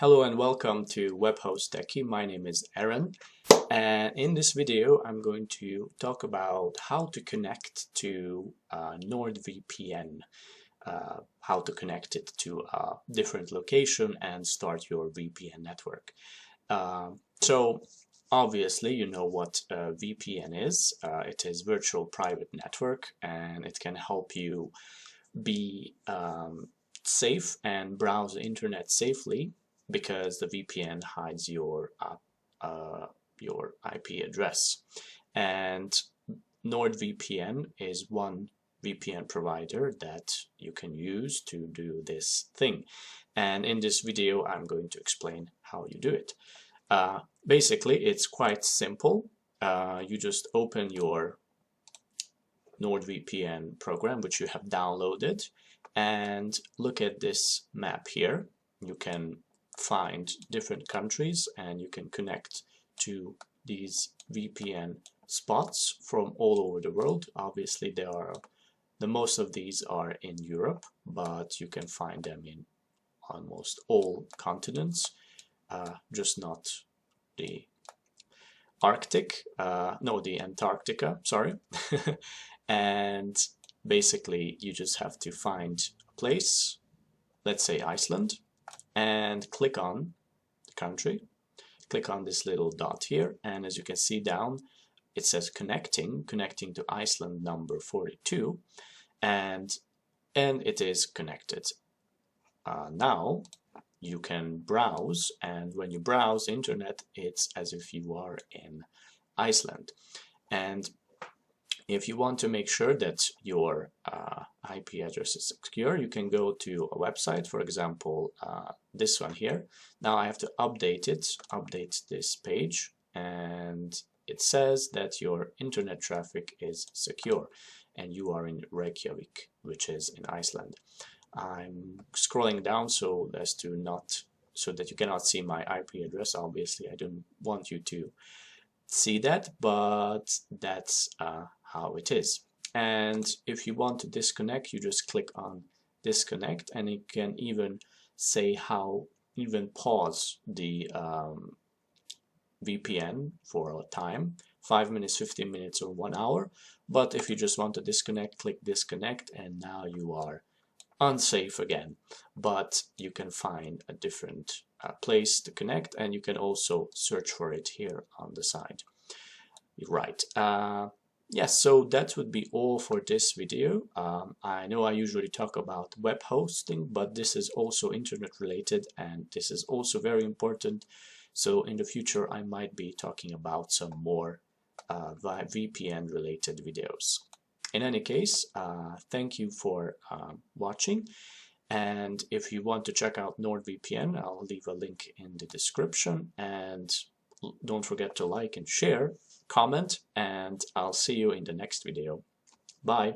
Hello and welcome to WebHost Techie. My name is Aaron, and in this video I'm going to talk about how to connect to NordVPN, how to connect it to a different location and start your VPN network. So obviously you know what VPN is. It is virtual private network, and it can help you be safe and browse the internet safely, because the VPN hides your IP address. And NordVPN is one VPN provider that you can use to do this thing. And in this video, I'm going to explain how you do it. Basically, it's quite simple. You just open your NordVPN program, which you have downloaded, and look at this map here. You can find different countries and you can connect to these VPN spots from all over the world. Obviously, the most of these are in Europe, but you can find them in almost all continents, just not the Arctic, the Antarctica, sorry. And basically you just have to find a place, let's say Iceland, and click on the country, click on this little dot here, and as you can see down it says connecting to Iceland number 42, and it is connected. Now you can browse, and when you browse the internet it's as if you are in Iceland. And if you want to make sure that your IP address is secure, you can go to a website, for example this one here. Now I have to update this page, and it says that your internet traffic is secure and you are in Reykjavik, which is in Iceland. I'm scrolling down so that you cannot see my IP address. Obviously I don't want you to see that, but that's how it is. And if you want to disconnect, you just click on disconnect, and you can even say pause the VPN for a time, 5 minutes, 15 minutes, or 1 hour. But if you just want to disconnect, click disconnect, and now you are unsafe again. But you can find a different place to connect, and you can also search for it here on the side. Right. Yes, so that would be all for this video. I know I usually talk about web hosting, but this is also internet related, and this is also very important. So in the future I might be talking about some more VPN related videos. In any case, thank you for watching, and if you want to check out NordVPN, I'll leave a link in the description, and don't forget to like and share, comment, and I'll see you in the next video. Bye!